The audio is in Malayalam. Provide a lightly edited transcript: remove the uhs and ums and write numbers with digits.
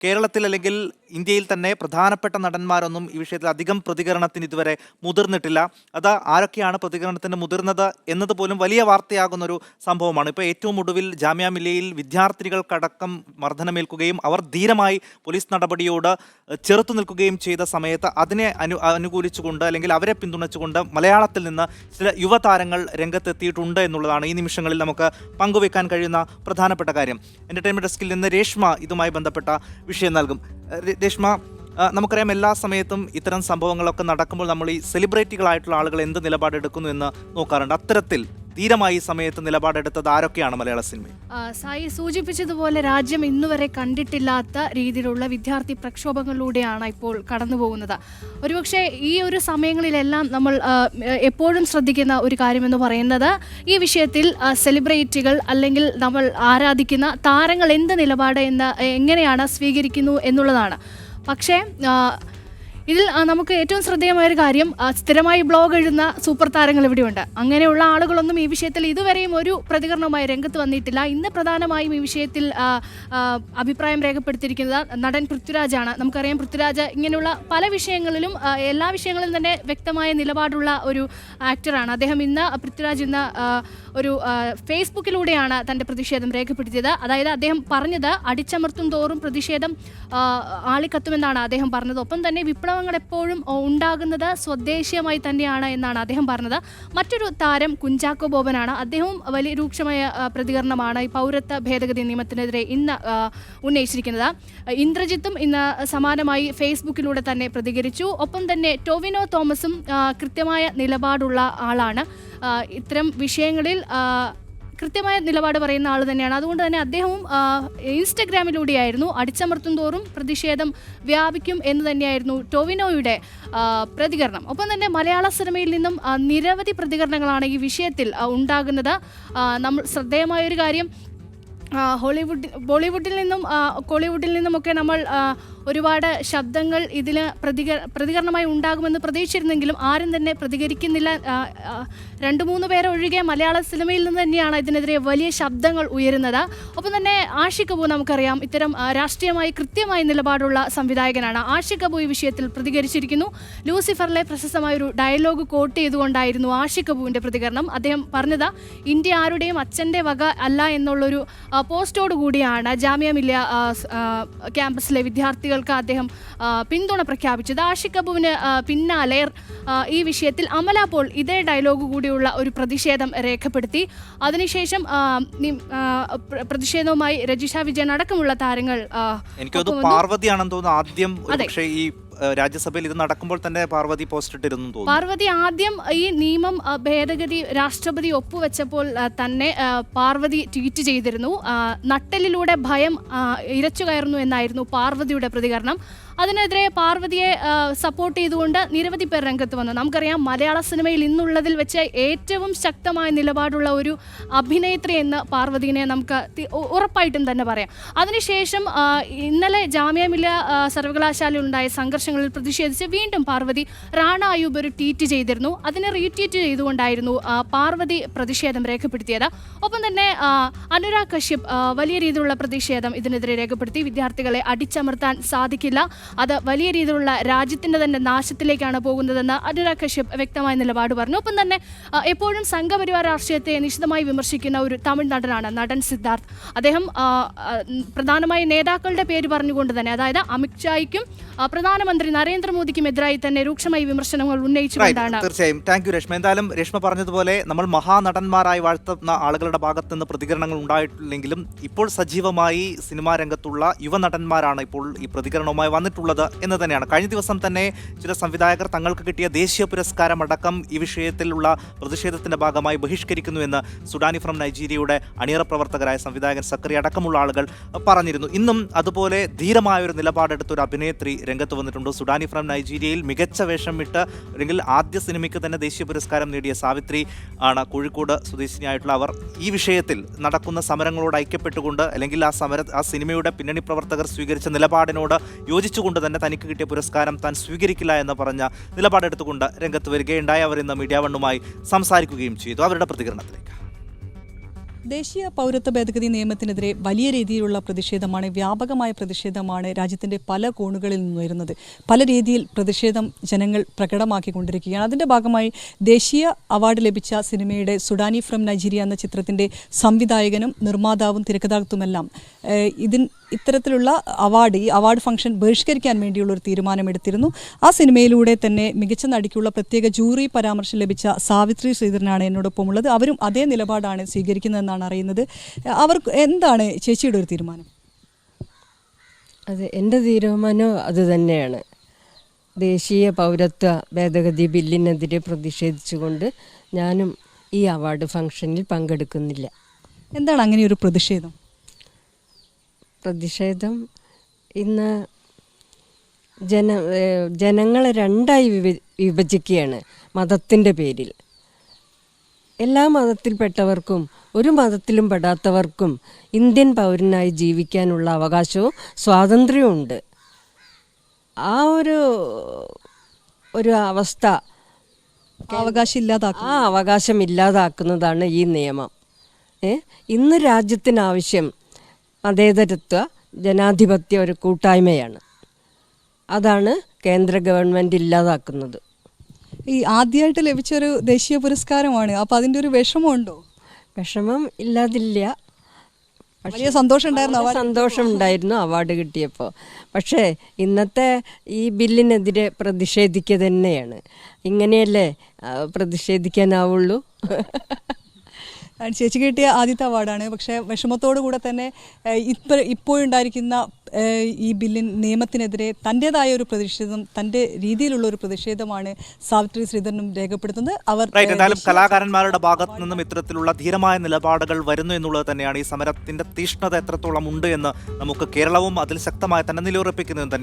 കേരളത്തിൽ അല്ലെങ്കിൽ ഇന്ത്യയിൽ തന്നെ പ്രധാനപ്പെട്ട നടന്മാരൊന്നും ഈ വിഷയത്തിൽ അധികം പ്രതികരണത്തിന് ഇതുവരെ മുതിർന്നിട്ടില്ല. അത് ആരൊക്കെയാണ് പ്രതികരണത്തിന് മുതിർന്നത് എന്നതുപോലും വലിയ വാർത്തയാകുന്ന ഒരു സംഭവമാണ്. ഇപ്പോൾ ഏറ്റവും ഒടുവിൽ ജാമ്യ മില്ലയിൽ വിദ്യാർത്ഥികൾക്കടക്കം മർദ്ദനമേൽക്കുകയും അവർ ധീരമായി പോലീസ് നടപടിയോട് ചെറുത്തു നിൽക്കുകയും ചെയ്ത സമയത്ത് അതിനെ അനുകൂലിച്ചുകൊണ്ട് അല്ലെങ്കിൽ അവരെ പിന്തുണച്ചുകൊണ്ട് മലയാളത്തിൽ നിന്ന് ചില യുവതാരങ്ങൾ രംഗത്തെത്തിയിട്ടുണ്ട് എന്നുള്ളതാണ് ഈ നിമിഷങ്ങളിൽ നമുക്ക് പങ്കുവെക്കാൻ കഴിയുന്ന പ്രധാനപ്പെട്ട കാര്യം. എന്റർടൈൻമെന്റ് ഡെസ്കിൽ നിന്ന് രേഷ്മ ഇതുമായി ബന്ധപ്പെട്ട വിഷയം നൽകും. രേഷ്മ, നമുക്കറിയാം എല്ലാ സമയത്തും ഇത്തരം സംഭവങ്ങളൊക്കെ നടക്കുമ്പോൾ നമ്മൾ ഈ സെലിബ്രിറ്റികളായിട്ടുള്ള ആളുകൾ എന്ത് നിലപാടെടുക്കുന്നു എന്ന് നോക്കാറുണ്ട്. അത്തരത്തിൽ ധീരമായി ഈ സമയത്ത് നിലപാടെടുത്തത് ആരൊക്കെയാണ് മലയാള സിനിമയിൽ? സായി സൂചിപ്പിച്ചതുപോലെ രാജ്യം ഇന്നുവരെ കണ്ടിട്ടില്ലാത്ത രീതിയിലുള്ള വിദ്യാർത്ഥി പ്രക്ഷോഭങ്ങളിലൂടെയാണ് ഇപ്പോൾ കടന്നു പോകുന്നത്. ഒരുപക്ഷെ ഈ ഒരു സമയങ്ങളിലെല്ലാം നമ്മൾ എപ്പോഴും ശ്രദ്ധിക്കുന്ന ഒരു കാര്യമെന്ന് പറയുന്നത് ഈ വിഷയത്തിൽ സെലിബ്രിറ്റികൾ അല്ലെങ്കിൽ നമ്മൾ ആരാധിക്കുന്ന താരങ്ങൾ എന്ത് നിലപാട് എങ്ങനെയാണ് സ്വീകരിക്കുന്നു എന്നുള്ളതാണ്. പക്ഷേ ഇതിൽ നമുക്ക് ഏറ്റവും ശ്രദ്ധേയമായൊരു കാര്യം, സ്ഥിരമായി ബ്ലോഗ് എഴുതുന്ന സൂപ്പർ താരങ്ങൾ ഇവിടെയുണ്ട്. അങ്ങനെയുള്ള ആളുകളൊന്നും ഈ വിഷയത്തിൽ ഇതുവരെയും ഒരു പ്രതികരണവുമായി രംഗത്ത് വന്നിട്ടില്ല. ഇന്ന് പ്രധാനമായും ഈ വിഷയത്തിൽ അഭിപ്രായം രേഖപ്പെടുത്തിയിരിക്കുന്നത് നടൻ പൃഥ്വിരാജാണ്. നമുക്കറിയാം പൃഥ്വിരാജ് ഇങ്ങനെയുള്ള പല വിഷയങ്ങളിലും എല്ലാ വിഷയങ്ങളിലും തന്നെ വ്യക്തമായ നിലപാടുള്ള ഒരു ആക്ടറാണ്. അദ്ദേഹം പൃഥ്വിരാജ് ഇന്ന് ഒരു ഫേസ്ബുക്കിലൂടെയാണ് തൻ്റെ പ്രതിഷേധം രേഖപ്പെടുത്തിയത്. അതായത് അദ്ദേഹം പറഞ്ഞത് അടിച്ചമർത്തും തോറും പ്രതിഷേധം ആളിക്കത്തുമെന്നാണ് അദ്ദേഹം പറഞ്ഞത്. ഒപ്പം തന്നെ വിപ്ലവങ്ങൾ എപ്പോഴും ഉണ്ടാകുന്നത് സ്വദേശീയമായി തന്നെയാണ് എന്നാണ് അദ്ദേഹം പറഞ്ഞത്. മറ്റൊരു താരം കുഞ്ചാക്കോ ബോബനാണ്. അദ്ദേഹവും വലിയ രൂക്ഷമായ പ്രതികരണമാണ് ഈ പൗരത്വ ഭേദഗതി നിയമത്തിനെതിരെ ഇന്ന് ഉന്നയിച്ചിരിക്കുന്നത്. ഇന്ദ്രജിത്തും ഇന്ന് സമാനമായി ഫേസ്ബുക്കിലൂടെ തന്നെ പ്രതികരിച്ചു. ഒപ്പം തന്നെ ടൊവിനോ തോമസും കൃത്യമായ നിലപാടുള്ള ആളാണ്. ഇത്തരം വിഷയങ്ങളിൽ കൃത്യമായ നിലപാട് പറയുന്ന ആൾ തന്നെയാണ്. അതുകൊണ്ട് തന്നെ അദ്ദേഹവും ഇൻസ്റ്റഗ്രാമിലൂടെയായിരുന്നു അടിച്ചമർത്തും തോറും പ്രതിഷേധം വ്യാപിക്കും എന്ന് തന്നെയായിരുന്നു ടൊവിനോയുടെ പ്രതികരണം. ഒപ്പം തന്നെ മലയാള സിനിമയിൽ നിന്നും നിരവധി പ്രതികരണങ്ങളാണ് ഈ വിഷയത്തിൽ ഉണ്ടാകുന്നത്. നമ്മൾ ശ്രദ്ധേയമായൊരു കാര്യം, ബോളിവുഡിൽ നിന്നും കോളിവുഡിൽ നിന്നുമൊക്കെ നമ്മൾ ഒരുപാട് ശബ്ദങ്ങൾ ഇതിന് പ്രതികരണമായി ഉണ്ടാകുമെന്ന് പ്രതീക്ഷിച്ചിരുന്നെങ്കിലും ആരും തന്നെ പ്രതികരിക്കുന്നില്ല. 2-3 പേരെ ഒഴികെ മലയാള സിനിമയിൽ നിന്ന് തന്നെയാണ് ഇതിനെതിരെ വലിയ ശബ്ദങ്ങൾ ഉയരുന്നത്. ഒപ്പം തന്നെ ആഷിഖ് കപൂർ, നമുക്കറിയാം ഇത്തരം രാഷ്ട്രീയമായി കൃത്യമായ നിലപാടുള്ള സംവിധായകനാണ്. ആഷിഖ് കപൂർ ഈ വിഷയത്തിൽ പ്രതികരിച്ചിരിക്കുന്നു. ലൂസിഫറിലെ പ്രശസ്തമായൊരു ഡയലോഗ് കോട്ട് ചെയ്തുകൊണ്ടായിരുന്നു ആഷിഖ് കപൂറിൻ്റെ പ്രതികരണം. അദ്ദേഹം പറഞ്ഞത് ഇന്ത്യ ആരുടെയും അച്ഛൻ്റെ വക അല്ല എന്നുള്ളൊരു പോസ്റ്റോട് കൂടിയാണ് ജാമ്യ മില്ലിയ ക്യാമ്പസിലെ വിദ്യാർത്ഥികൾക്ക് അദ്ദേഹം പിന്തുണ പ്രഖ്യാപിച്ചത്. ആഷിഖ് കപൂറിന് പിന്നാലെ ഈ വിഷയത്തിൽ അമല പോൾ ഇതേ ഡയലോഗ് കൂടിയുള്ള ഒരു പ്രതിഷേധം രേഖപ്പെടുത്തി. അതിനുശേഷം പ്രതിഷേധവുമായി രജിഷ വിജയൻ അടക്കമുള്ള താരങ്ങൾ. എനിക്കത് പാർവതിയാണെന്ന് തോന്നുന്നു ആദ്യം. പക്ഷേ ഈ രാജ്യസഭയിൽ ഇത് നടക്കുമ്പോൾ തന്നെ പാർവതി പോസ്റ്റ് ഇട്ടിരുന്നു തോന്നുന്നു. പാർവതി ആദ്യം ഈ നിയമം ഭേദഗതി രാഷ്ട്രപതി ഒപ്പുവെച്ചപ്പോൾ തന്നെ പാർവതി ട്വീറ്റ് ചെയ്തിരുന്നു. നട്ടെല്ലിലൂടെ ഭയം ഇരച്ചു കയറുന്നു എന്നായിരുന്നു പാർവതിയുടെ പ്രതികരണം. അതിനെതിരെ പാർവതിയെ സപ്പോർട്ട് ചെയ്തുകൊണ്ട് നിരവധി പേർ രംഗത്ത് വന്നു. നമുക്കറിയാം മലയാള സിനിമയിൽ ഇന്നുള്ളതിൽ വെച്ച് ഏറ്റവും ശക്തമായ നിലപാടുള്ള ഒരു അഭിനേത്രി എന്ന് പാർവതിനെ നമുക്ക് ഉറപ്പായിട്ടും തന്നെ പറയാം. അതിനുശേഷം ഇന്നലെ ജാമ്യ മില്ലിയ സർവകലാശാലയിൽ ഉണ്ടായ സംഘർഷങ്ങളിൽ പ്രതിഷേധിച്ച് വീണ്ടും പാർവതി റാണ അയൂബ് ഒരു ട്വീറ്റ് ചെയ്തിരുന്നു. അതിനെ റീട്വീറ്റ് ചെയ്തുകൊണ്ടായിരുന്നു പാർവതി പ്രതിഷേധം രേഖപ്പെടുത്തിയത്. ഒപ്പം തന്നെ അനുരാഗ് കശ്യപ് വലിയ രീതിയിലുള്ള പ്രതിഷേധം ഇതിനെതിരെ രേഖപ്പെടുത്തി. വിദ്യാർത്ഥികളെ അടിച്ചമർത്താൻ സാധിക്കില്ല, അത് വലിയ രീതിയിലുള്ള രാജ്യത്തിന്റെ തന്നെ നാശത്തിലേക്കാണ് പോകുന്നതെന്ന് അനുരാഗ് കശ്യപ് വ്യക്തമായ നിലപാട് പറഞ്ഞു. ഒപ്പം തന്നെ എപ്പോഴും സംഘപരിവാർ രാഷ്ട്രീയത്തെ നിശിതമായി വിമർശിക്കുന്ന ഒരു തമിഴ് നടനാണ് നടൻ സിദ്ധാർത്ഥ്. അദ്ദേഹം പ്രധാനമായി നേതാക്കളുടെ പേര് പറഞ്ഞുകൊണ്ട് തന്നെ, അതായത് അമിത്ഷായ്ക്കും പ്രധാനമന്ത്രി നരേന്ദ്രമോദിക്കും എതിരായി തന്നെ രൂക്ഷമായി വിമർശനങ്ങൾ ഉന്നയിച്ചുകൊണ്ടാണ്. തീർച്ചയായും താങ്ക് യു രേഷ്മ. എന്തായാലും രേഷ്മ പറഞ്ഞതുപോലെ നമ്മൾ മഹാനടന്മാരായി വാഴ്ത്തുന്ന ആളുകളുടെ ഭാഗത്ത് നിന്ന് പ്രതികരണങ്ങൾ ഉണ്ടായിട്ടില്ലെങ്കിലും ഇപ്പോൾ സജീവമായി സിനിമാ രംഗത്തുള്ള യുവനടന്മാരാണ് ഇപ്പോൾ ഈ പ്രതികരണവുമായി വന്നിട്ടുള്ളത് എന്ന് തന്നെയാണ്. കഴിഞ്ഞ ദിവസം തന്നെ ചില സംവിധായകർ തങ്ങൾക്ക് കിട്ടിയ ദേശീയ പുരസ്കാരം അടക്കം ഈ വിഷയത്തിലുള്ള പ്രതിഷേധത്തിന്റെ ഭാഗമായി ബഹിഷ്കരിക്കുന്നുവെന്ന് സുഡാനി ഫ്രം നൈജീരിയയുടെ അണിയറ പ്രവർത്തകരായ സംവിധായകൻ സക്കറി അടക്കമുള്ള ആളുകൾ പറഞ്ഞിരുന്നു. ഇന്നും അതുപോലെ ധീരമായൊരു നിലപാടെടുത്ത ഒരു അഭിനേത്രി രംഗത്ത് വന്നിട്ടുണ്ട്. സുഡാനി ഫ്രം നൈജീരിയയിൽ മികച്ച വേഷം ഇട്ട് അല്ലെങ്കിൽ ആദ്യ സിനിമയ്ക്ക് തന്നെ ദേശീയ പുരസ്കാരം നേടിയ സാവിത്രി ആണ് കോഴിക്കോട് സ്വദേശിനിയായിട്ടുള്ള അവർ. ഈ വിഷയത്തിൽ നടക്കുന്ന സമരങ്ങളോട് ഐക്യപ്പെട്ടുകൊണ്ട് അല്ലെങ്കിൽ ആ സിനിമയുടെ പിന്നണി പ്രവർത്തകർ സ്വീകരിച്ച നിലപാടിനോട് യോജിച്ചുകൊണ്ട് തന്നെ തനിക്ക് കിട്ടിയ പുരസ്കാരം താൻ സ്വീകരിക്കില്ല എന്ന് പറഞ്ഞ നിലപാടെടുത്തുകൊണ്ട് രംഗത്ത് വരികയുണ്ടായി. അവർ ഇന്ന് മീഡിയ വണ്ണുമായി സംസാരിക്കുകയും ചെയ്തു. അവരുടെ പ്രതികരണത്തിലേക്ക് ദേശീയ പൗരത്വ ഭേദഗതി നിയമത്തിനെതിരെ വലിയ രീതിയിലുള്ള പ്രതിഷേധമാണ്, വ്യാപകമായ പ്രതിഷേധമാണ് രാജ്യത്തിൻ്റെ പല കോണുകളിൽ നിന്ന് വരുന്നത്. പല രീതിയിൽ പ്രതിഷേധം ജനങ്ങൾ പ്രകടമാക്കിക്കൊണ്ടിരിക്കുകയാണ്. അതിൻ്റെ ഭാഗമായി ദേശീയ അവാർഡ് ലഭിച്ച സിനിമയുടെ സുഡാനി ഫ്രം നൈജീരിയ എന്ന ചിത്രത്തിൻ്റെ സംവിധായകനും നിർമ്മാതാവും തിരക്കഥാകൃത്തുമെല്ലാം ഇത്തരത്തിലുള്ള ഈ അവാർഡ് ഫംഗ്ഷൻ ബഹിഷ്കരിക്കാൻ വേണ്ടിയുള്ള ഒരു തീരുമാനമെടുത്തിരുന്നു. ആ സിനിമയിലൂടെ തന്നെ മികച്ച നടിക്കുള്ള പ്രത്യേക ജൂറി പരാമർശം ലഭിച്ച സാവിത്രി ശ്രീധരനാണ് എന്നോടൊപ്പം ഉള്ളത്. അവരും അതേ നിലപാടാണ് സ്വീകരിക്കുന്നതെന്നാണ് അറിയുന്നത്. അവർക്ക് എന്താണ് ചേച്ചിയുടെ ഒരു തീരുമാനം? അതെ, എൻ്റെ തീരുമാനം അത് തന്നെയാണ്. ദേശീയ പൗരത്വ ഭേദഗതി ബില്ലിനെതിരെ പ്രതിഷേധിച്ചുകൊണ്ട് ഞാനും ഈ അവാർഡ് ഫംഗ്ഷനിൽ പങ്കെടുക്കുന്നില്ല. എന്താണ് അങ്ങനെ ഒരു പ്രതിഷേധം? പ്രതിഷേധം ഇന്ന് ജനങ്ങളെ രണ്ടായി വിഭജിക്കുകയാണ് മതത്തിൻ്റെ പേരിൽ. എല്ലാ മതത്തിൽപ്പെട്ടവർക്കും ഒരു മതത്തിലും പെടാത്തവർക്കും ഇന്ത്യൻ പൗരനായി ജീവിക്കാനുള്ള അവകാശവും സ്വാതന്ത്ര്യവും ഉണ്ട്. ആ ഒരു അവസ്ഥ അവകാശം ഇല്ലാതാക്കുന്നതാണ് ഈ നിയമം. ഇന്ന് രാജ്യത്തിനാവശ്യം മതേതരത്വ ജനാധിപത്യ ഒരു കൂട്ടായ്മയാണ്. അതാണ് കേന്ദ്ര ഗവൺമെൻറ് ഇല്ലാതാക്കുന്നത്. ഈ ആദ്യമായിട്ട് ലഭിച്ചൊരു ദേശീയ പുരസ്കാരമാണ്, അപ്പോൾ അതിൻ്റെ ഒരു വിഷമമുണ്ടോ? വിഷമം ഇല്ലാതില്ല. വലിയ സന്തോഷം ഉണ്ടായിരുന്നു അവാർഡ് കിട്ടിയപ്പോൾ. പക്ഷേ ഇന്നത്തെ ഈ ബില്ലിനെതിരെ പ്രതിഷേധിക്കുക തന്നെയാണ്. ഇങ്ങനെയല്ലേ പ്രതിഷേധിക്കാനാവുള്ളൂ. ചേച്ചി കിട്ടിയ ആദ്യത്തെ അവാർഡാണ്. പക്ഷേ വിഷമത്തോടു കൂടെ തന്നെ ഇപ്പോഴുണ്ടായിരിക്കുന്ന ഈ നിയമത്തിനെതിരെ തൻ്റെതായ ഒരു പ്രതിഷേധം, തൻ്റെ രീതിയിലുള്ള ഒരു പ്രതിഷേധമാണ് സാവിത്രി ശ്രീധരനും രേഖപ്പെടുത്തുന്നത്. എന്തായാലും കലാകാരന്മാരുടെ ഭാഗത്തു നിന്നും ഇത്തരത്തിലുള്ള ധീരമായ നിലപാടുകൾ വരുന്നു എന്നുള്ളത് തന്നെയാണ് ഈ സമരത്തിന്റെ തീഷ്ണത എത്രത്തോളം ഉണ്ട് എന്ന് നമുക്ക് കേരളവും അതിൽ ശക്തമായി തന്നെ നിലയുറപ്പിക്കുന്നതും തന്നെ.